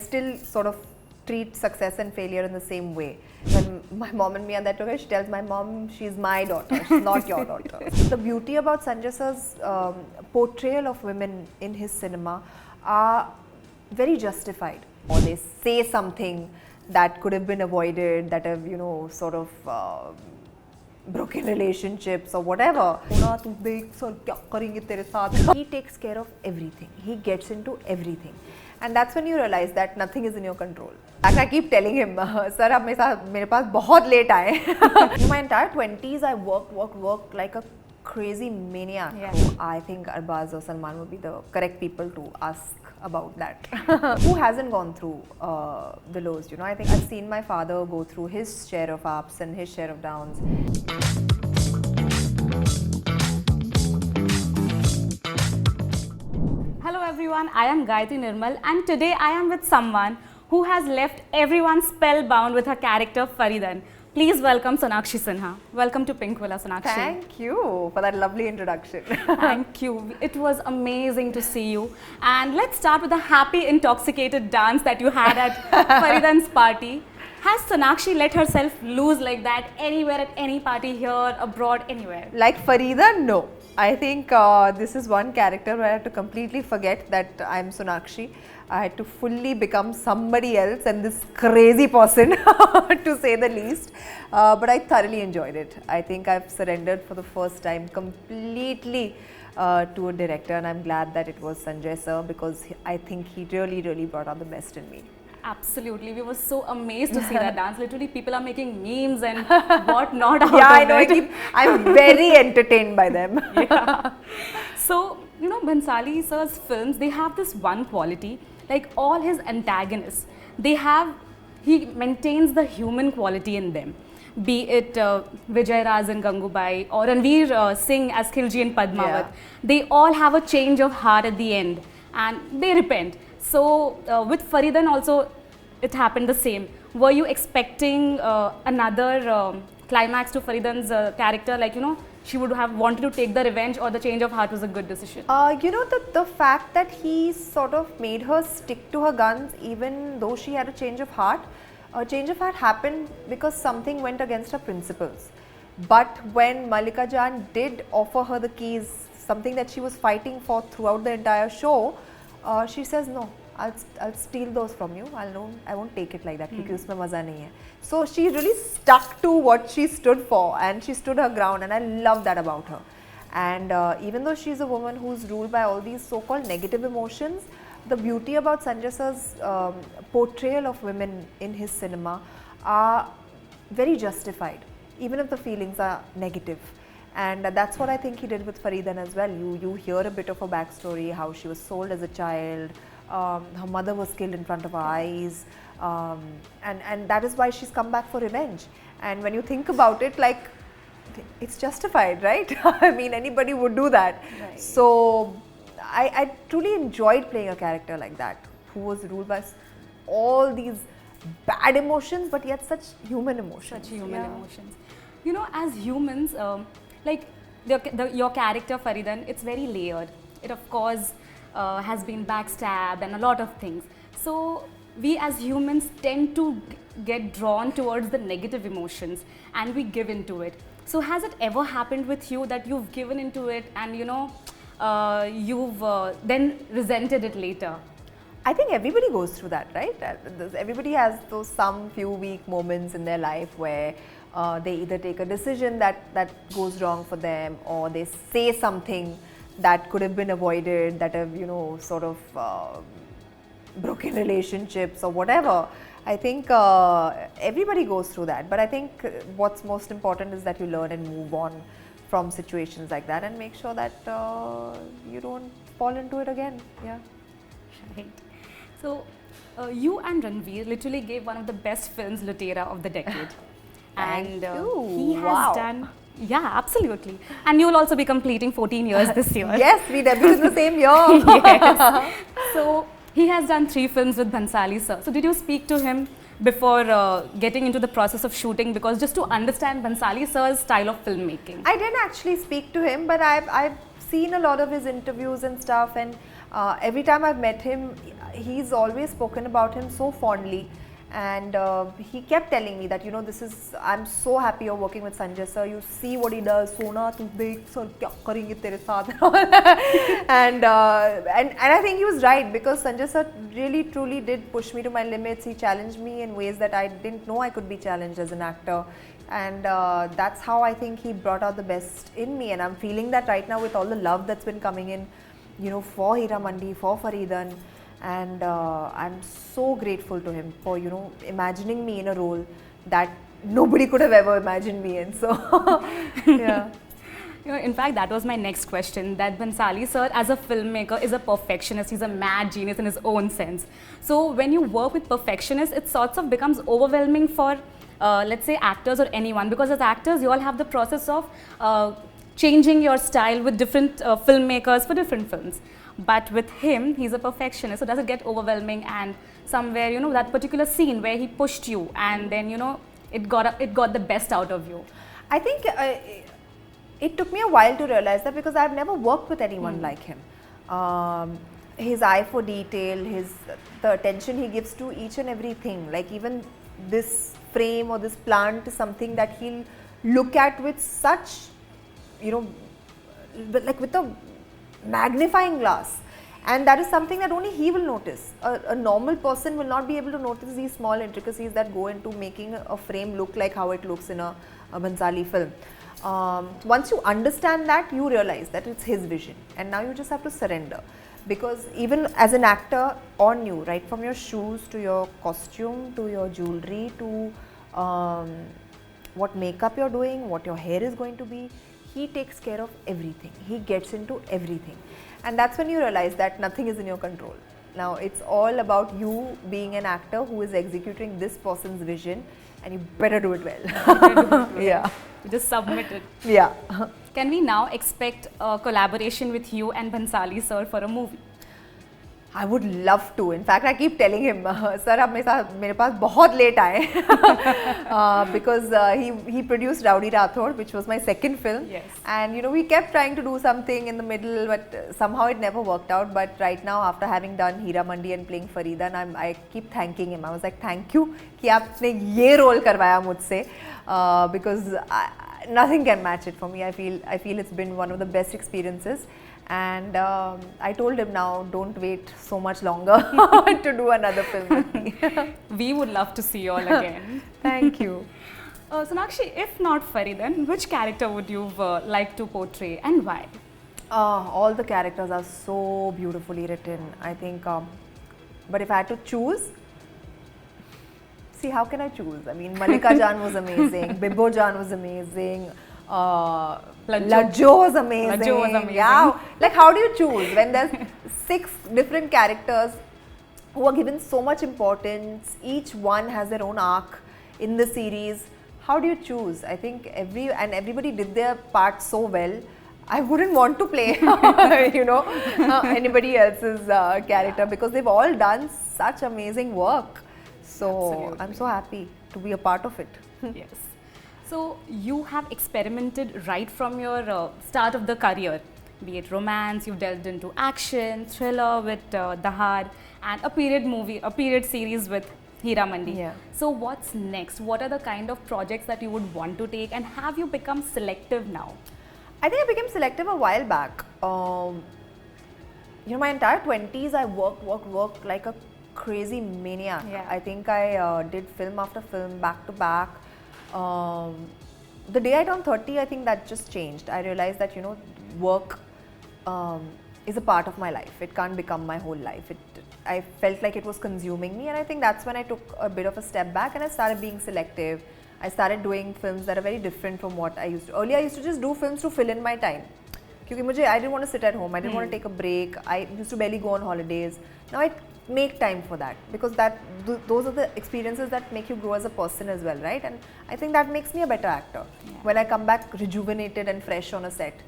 still sort of treat success and failure in the same way. When my mom and me are there together, she tells my mom she's my daughter, she's not your daughter. The beauty about Sanjay sir's portrayal of women in his cinema are very justified. Or they say something that could have been avoided, that have, you know, sort of broken relationships or whatever. He takes care of everything. He gets into everything. And that's when you realize that nothing is in your control. I keep telling him, sir, आप मेरे पास बहुत late आए. In my entire 20s, I worked like a crazy maniac. Yeah. So I think Arbaz or Salman would be the correct people to ask about that. Who hasn't gone through the lows, you know? I think I've seen my father go through his share of ups and his share of downs. Hello everyone, I am Gayatri Nirmal and today I am with someone who has left everyone spellbound with her character Fareedan. Please welcome Sonakshi Sinha. Welcome to Pinkvilla, Sonakshi. Thank you for that lovely introduction. Thank you. It was amazing to see you. And let's start with the happy, intoxicated dance that you had at Fareedan's party. Has Sonakshi let herself loose like that anywhere at any party here, abroad, anywhere? Like Fareedan, no. I think this is one character where I had to completely forget that I'm Sonakshi. I had to fully become somebody else and this crazy person, to say the least. But I thoroughly enjoyed it. I think I've surrendered for the first time completely to a director, and I'm glad that it was Sanjay sir, because I think he really brought out the best in me. Absolutely, we were so amazed to see that dance. Literally, people are making memes and whatnot out yeah, of I know. it. I'm very entertained by them. Yeah. So, you know, Bhansali sir's films, they have this one quality. Like all his antagonists, he maintains the human quality in them. Be it Vijay Raj and Gangubai or Ranveer Singh as Khilji and Padmavat. Yeah. They all have a change of heart at the end and they repent. So with Fareedan also, it happened the same. Were you expecting another climax to Fareedan's character, like, you know, she would have wanted to take the revenge, or the change of heart was a good decision? You know, the fact that he sort of made her stick to her guns even though she had a change of heart happened because something went against her principles. But when Mallika Jan did offer her the keys, something that she was fighting for throughout the entire show, she says, no, I'll steal those from you. I won't take it like that because usme maza nahi hai. So she really stuck to what she stood for and she stood her ground, and I love that about her. And even though she's a woman who's ruled by all these so-called negative emotions, the beauty about Sanjay sir's portrayal of women in his cinema are very justified, even if the feelings are negative. And that's what I think he did with Fareedan as well. You hear a bit of her backstory, how she was sold as a child, her mother was killed in front of her eyes, and that is why she's come back for revenge. And when you think about it, like, it's justified, right? I mean, anybody would do that. Right. So I truly enjoyed playing a character like that, who was ruled by all these bad emotions, but yet such human emotions. Such human emotions. You know, as humans, like your character Fareedan, it's very layered. It of course has been backstabbed and a lot of things. So we as humans tend to get drawn towards the negative emotions and we give into it. So has it ever happened with you that you've given into it and, you know, you've then resented it later? I think everybody goes through that, right? Everybody has those some few weak moments in their life where they either take a decision that goes wrong for them, or they say something that could have been avoided, that have, you know, sort of broken relationships or whatever. I think everybody goes through that, but I think what's most important is that you learn and move on from situations like that and make sure that you don't fall into it again. Yeah. Right. So you and Ranveer literally gave one of the best films, Lutera, of the decade. And he has done, yeah, absolutely. And you'll also be completing 14 years this year. Yes, we debuted in the same year. Yes. So he has done 3 films with Bhansali sir. So did you speak to him before getting into the process of shooting, because just to understand Bhansali sir's style of filmmaking? I didn't actually speak to him, but I've seen a lot of his interviews and stuff, and every time I've met him, he's always spoken about him so fondly. And he kept telling me that, you know, I'm so happy you're working with Sanjay sir. You see what he does. Sona, tu dekh sir, kya karenge tere saath. And I think he was right, because Sanjay sir really truly did push me to my limits. He challenged me in ways that I didn't know I could be challenged as an actor. And that's how I think he brought out the best in me. And I'm feeling that right now with all the love that's been coming in, you know, for Heeramandi, for Fareedan. And I'm so grateful to him for, you know, imagining me in a role that nobody could have ever imagined me in. So, yeah. You know, in fact, that was my next question, that Bhansali sir as a filmmaker is a perfectionist. He's a mad genius in his own sense. So when you work with perfectionists, it sorts of becomes overwhelming for, let's say, actors or anyone, because as actors, you all have the process of changing your style with different filmmakers for different films. But with him, he's a perfectionist, so does it get overwhelming? And somewhere, you know, that particular scene where he pushed you, and then, you know, it got the best out of you. I think it took me a while to realize that, because I've never worked with anyone like him. His eye for detail, the attention he gives to each and everything, like even this frame or this plant is something that he'll look at with such, you know, like with a magnifying glass, and that is something that only he will notice. A normal person will not be able to notice these small intricacies that go into making a frame look like how it looks in a Bhansali film. Once you understand that, you realize that it's his vision, and now you just have to surrender, because even as an actor, on you, right from your shoes to your costume to your jewelry to what makeup you're doing, what your hair is going to be, he takes care of everything. He gets into everything. And that's when you realize that nothing is in your control. Now it's all about you being an actor who is executing this person's vision, and you better do it well. Yeah. You just submit it. Yeah. Can we now expect a collaboration with you and Bhansali sir for a movie? I would love to. In fact, I keep telling him, sir, आप मेरे पास बहुत late आए, because he produced Rowdy Rathod, which was my second film. Yes. And you know, we kept trying to do something in the middle, but somehow it never worked out. But right now, after having done Heeramandi and playing Fareedan, I keep thanking him. I was like, thank you कि आपने ये role करवाया मुझसे, because nothing can match it for me. I feel it's been one of the best experiences. And I told him, now don't wait so much longer to do another film with me. We would love to see you all again. Thank you. Sonakshi, if not Fareedan, which character would you like to portray and why? All the characters are so beautifully written, I think. But if I had to choose, see, how can I choose? I mean, Malika Jan was amazing, Bibbo Jan was amazing, Lajjo was amazing. Lajjo was amazing. Yeah, like how do you choose when there's 6 different characters who are given so much importance? Each one has their own arc in the series. How do you choose? I think everybody did their part so well. I wouldn't want to play, you know, anybody else's character, because they've all done such amazing work. So Absolutely. I'm so happy to be a part of it. Yes. So you have experimented right from your start of the career, be it romance, you've delved into action, thriller with Dahad, and a period series with Heeramandi. Yeah. So what's next? What are the kind of projects that you would want to take, and have you become selective now? I think I became selective a while back. You know, my entire 20s I worked like a crazy maniac. Yeah. I think I did film after film, back to back. The day I turned 30, I think that just changed. I realized that, you know, work is a part of my life. It can't become my whole life. I felt like it was consuming me, and I think that's when I took a bit of a step back and I started being selective. I started doing films that are very different from what I used to. Earlier I used to just do films to fill in my time. Because I didn't want to sit at home, I didn't want to take a break, I used to barely go on holidays. Now I make time for that, because those are the experiences that make you grow as a person as well, right? And I think that makes me a better actor. Yeah. When I come back rejuvenated and fresh on a set,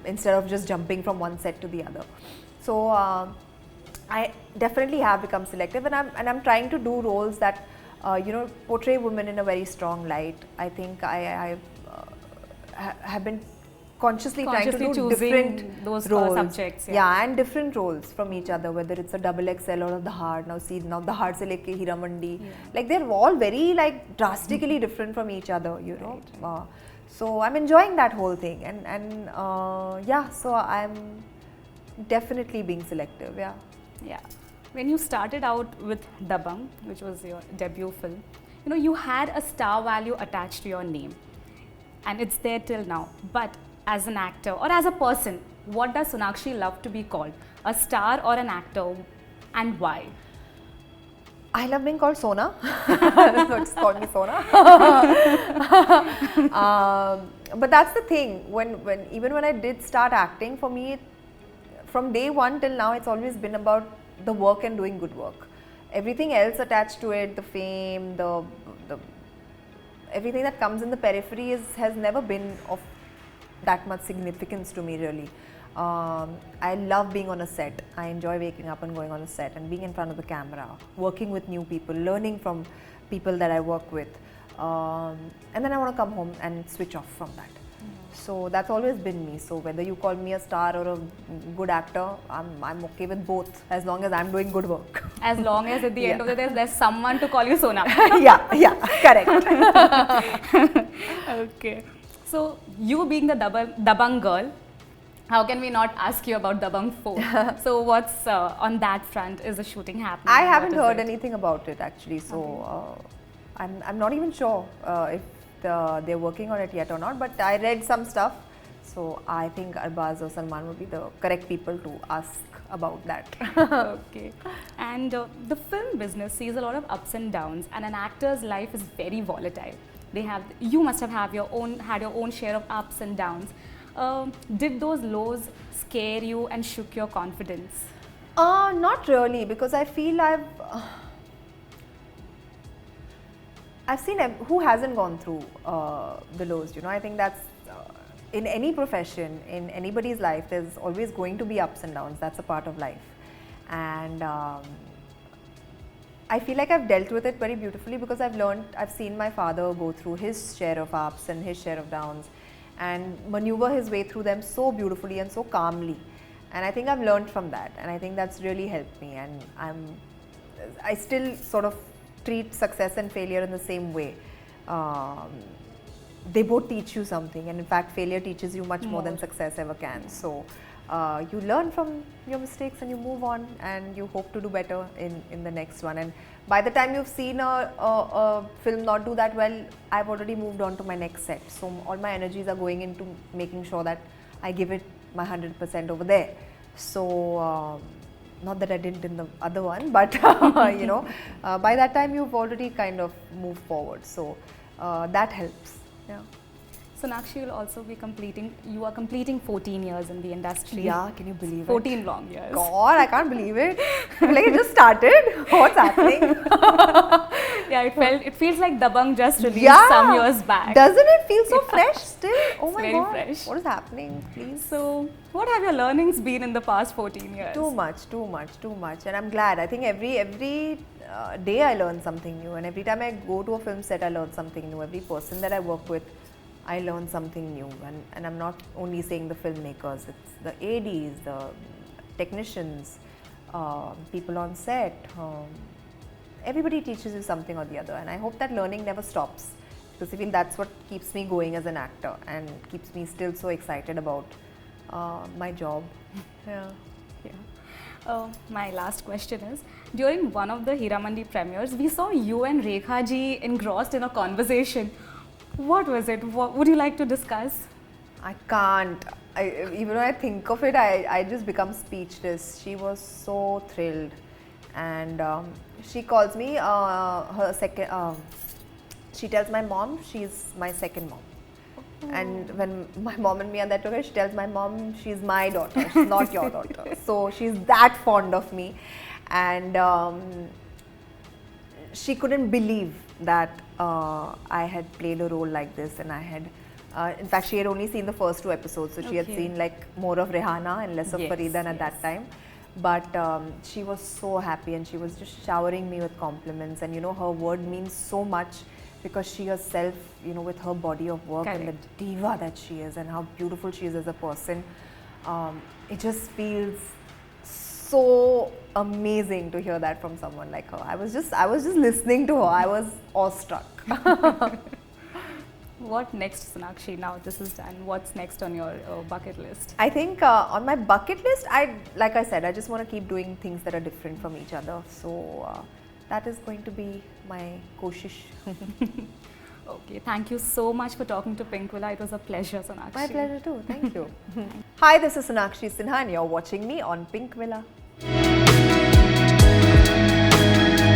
instead of just jumping from one set to the other. So I definitely have become selective, and I'm trying to do roles that you know, portray women in a very strong light. I think I have been consciously trying to do choosing different those roles. subjects. Yeah, and different roles from each other, whether it's a double XL or the heart. Now see, now the heart se leke Heeramandi. Like they're all very like drastically different from each other, you know. So I'm enjoying that whole thing, and yeah, so I'm definitely being selective. Yeah. Yeah. When you started out with Dabangg, which was your debut film, you know, you had a star value attached to your name, and it's there till now. But as an actor or as a person, what does Sonakshi love to be called? A star or an actor, and why? I love being called Sona, so just call me Sona. But that's the thing. Even when I did start acting, for me, from day one till now, it's always been about the work and doing good work. Everything else attached to it, the fame, the everything that comes in the periphery has never been of that much significance to me, really. I love being on a set. I enjoy waking up and going on a set and being in front of the camera, working with new people, learning from people that I work with. And then I want to come home and switch off from that. So that's always been me. So whether you call me a star or a good actor, I'm okay with both, as long as I'm doing good work. As long as at the end of the day, there's someone to call you Sona. yeah, correct. Okay. So you being the Dabangg girl, how can we not ask you about Dabangg 4? So what's on that front? Is the shooting happening? I haven't heard anything about it actually. So I'm not even sure if they're working on it yet or not, but I read some stuff, so I think Arbaz or Salman would be the correct people to ask about that. Okay. And the film business sees a lot of ups and downs, and an actor's life is very volatile. You must have had your own share of ups and downs. Did those lows scare you and shook your confidence? Not really, because I feel I've seen who hasn't gone through the lows, you know. I think that's in any profession, in anybody's life, there's always going to be ups and downs. That's a part of life. And I feel like I've dealt with it very beautifully, because I've seen my father go through his share of ups and his share of downs and maneuver his way through them so beautifully and so calmly. And I think I've learned from that, and I think that's really helped me. And I still sort of treat success and failure in the same way. They both teach you something, and in fact failure teaches you much more than success ever can. So you learn from your mistakes and you move on, and you hope to do better in the next one. And by the time you've seen a film not do that well, I've already moved on to my next set. So all my energies are going into making sure that I give it my 100% over there. So not that I didn't in the other one, but you know, by that time you've already kind of moved forward. So that helps. Yeah. Sonakshi will also be you are completing 14 years in the industry. Yeah, can you believe 14 long years. God, I can't believe it. Like it just started. What's happening? Yeah, it feels like Dabangg just released some years back. Doesn't it feel so fresh still? Oh my very God. Fresh. What is happening, please? So, what have your learnings been in the past 14 years? Too much. And I'm glad. I think every day I learn something new, and every time I go to a film set, I learn something new. Every person that I work with, I learn something new. And I'm not only saying the filmmakers, it's the ADs, the technicians, people on set. Everybody teaches you something or the other, and I hope that learning never stops, because I feel that's what keeps me going as an actor and keeps me still so excited about my job. My last question is, during one of the Heeramandi premieres, we saw you and Rekha ji engrossed in a conversation. What was it? What would you like to discuss? I can't. Even when I think of it, I just become speechless. She was so thrilled, and she calls me her second. She tells my mom she's my second mom. And when my mom and me are that together, she tells my mom she's my daughter, she's not your daughter. So she's that fond of me, and she couldn't believe that I had played a role like this, and I had. In fact, she had only seen the first 2 episodes, so she had seen like more of Rihanna and less of Fareedan at that time. But she was so happy, and she was just showering me with compliments, and you know, her word means so much because she herself, you know, with her body of work and the Correct. diva that she is and how beautiful she is as a person, it just feels so amazing to hear that from someone like her. I was just listening to her. I was awestruck. What next, Sonakshi? Now this is done. What's next on your bucket list? I think on my bucket list, like I said, I just want to keep doing things that are different from each other. So that is going to be my koshish. Okay, thank you so much for talking to Pinkvilla. It was a pleasure, Sonakshi. My pleasure too. Thank you. Hi, this is Sonakshi Sinha and you're watching me on Pinkvilla.